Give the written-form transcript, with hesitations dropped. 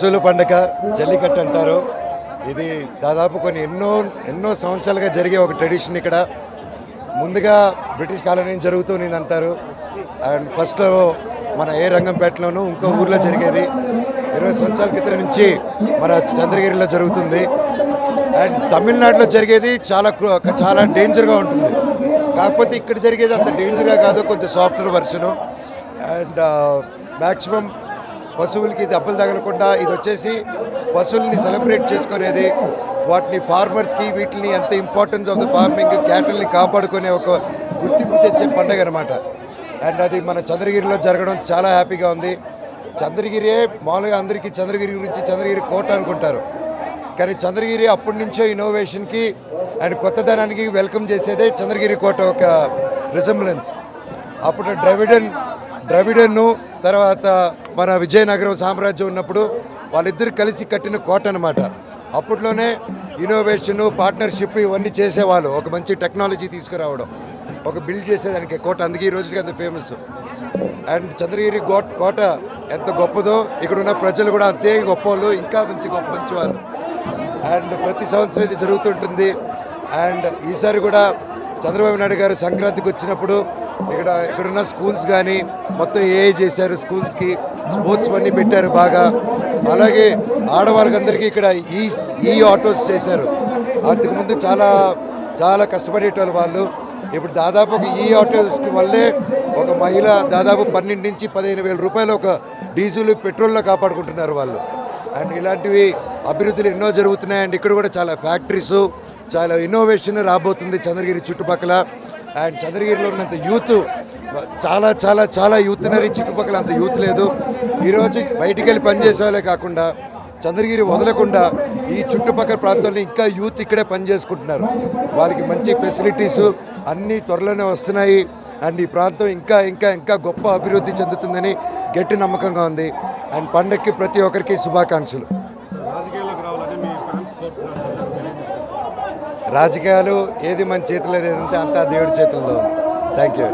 పశువుల పండుగ జల్లికట్టు అంటారు. ఇది దాదాపు కొన్ని ఎన్నో సంవత్సరాలుగా జరిగే ఒక ట్రెడిషన్. ఇక్కడ ముందుగా బ్రిటిష్ కాలనీ జరుగుతుంది అంటారు. అండ్ ఫస్ట్ మన రంగంపేటలోనూ ఇంకో ఊర్లో జరిగేది. 20 సంవత్సరాల క్రితం నుంచి మన చంద్రగిరిలో జరుగుతుంది. అండ్ తమిళనాడులో జరిగేది చాలా డేంజర్గా ఉంటుంది. కాకపోతే ఇక్కడ జరిగేది అంత డేంజర్గా కాదు, కొంచెం సాఫ్ట్వేర్ వర్షను. అండ్ మ్యాక్సిమం పశువులకి దెబ్బలు తగలకుండా ఇది వచ్చేసి పశువుల్ని సెలబ్రేట్ చేసుకునేది, వాటిని ఫార్మర్స్కి వీటిని ఎంత ఇంపార్టెన్స్ ఆఫ్ ద ఫార్మింగ్, క్యాటిల్ని కాపాడుకునే ఒక గుర్తింపు తెచ్చే పండుగ అనమాట. అండ్ అది మన చంద్రగిరిలో జరగడం చాలా హ్యాపీగా ఉంది. చంద్రగిరి మామూలుగా అందరికీ చంద్రగిరి గురించి చంద్రగిరి కోట అనుకుంటారు, కానీ చంద్రగిరి అప్పటి నుంచో ఇన్నోవేషన్కి అండ్ కొత్తదనానికి వెల్కమ్ చేసేదే చంద్రగిరి కోట ఒక రిజంబ్లెన్స్. అప్పుడు ద్రవిడన్ను తర్వాత మన విజయనగరం సామ్రాజ్యం ఉన్నప్పుడు వాళ్ళిద్దరు కలిసి కట్టిన కోట అనమాట. అప్పట్లోనే ఇన్నోవేషను, పార్ట్నర్షిప్ ఇవన్నీ చేసేవాళ్ళు. ఒక మంచి టెక్నాలజీ తీసుకురావడం, ఒక బిల్డ్ చేసేదానికి కోట. అందుకే ఈ రోజుకి అంత ఫేమస్. అండ్ చంద్రగిరి కోట ఎంత గొప్పదో ఇక్కడున్న ప్రజలు కూడా అంతే గొప్పవాళ్ళు, ఇంకా మంచి వాళ్ళు. అండ్ ప్రతి సంవత్సరం ఇది జరుగుతుంటుంది. అండ్ ఈసారి కూడా చంద్రబాబు నాయుడు గారు సంక్రాంతికి వచ్చినప్పుడు ఇక్కడున్న స్కూల్స్ కానీ మొత్తం చేశారు. స్కూల్స్కి స్పోర్ట్స్ అన్నీ పెట్టారు బాగా. అలాగే ఆడవాళ్ళకందరికీ ఇక్కడ ఈ ఆటోస్ చేశారు. అంతకుముందు చాలా కష్టపడేటోళ్ళు వాళ్ళు. ఇప్పుడు దాదాపు ఒక ఆటోస్కి వల్లే ఒక మహిళ దాదాపు 12 నుంచి 15,000 రూపాయలు ఒక డీజిల్ పెట్రోల్లో కాపాడుకుంటున్నారు వాళ్ళు. అండ్ ఇలాంటివి అభివృద్ధులు ఎన్నో జరుగుతున్నాయి. అండ్ ఇక్కడ కూడా చాలా ఫ్యాక్టరీస్, చాలా ఇన్నోవేషన్ రాబోతుంది చంద్రగిరి చుట్టుపక్కల. అండ్ చంద్రగిరిలో ఉన్నంత యూత్ చాలా యూత్ ఉన్నారు. చుట్టుపక్కల అంత యూత్ లేదు. ఈరోజు బయటికి వెళ్ళి పనిచేసే వాళ్ళే కాకుండా చంద్రగిరి వదలకుండా ఈ చుట్టుపక్కల ప్రాంతాల్లో ఇంకా యూత్ ఇక్కడే పనిచేసుకుంటున్నారు. వాళ్ళకి మంచి ఫెసిలిటీసు అన్నీ త్వరలోనే వస్తున్నాయి. అండ్ ఈ ప్రాంతం ఇంకా గొప్ప అభివృద్ధి చెందుతుందని గట్టి నమ్మకంగా ఉంది. అండ్ పండగకి ప్రతి ఒక్కరికి శుభాకాంక్షలు. రాజకీయాలు ఏది మన చేతిలో లేదంటే అంతా దేవుడి చేతుల్లో ఉంది. Thank you.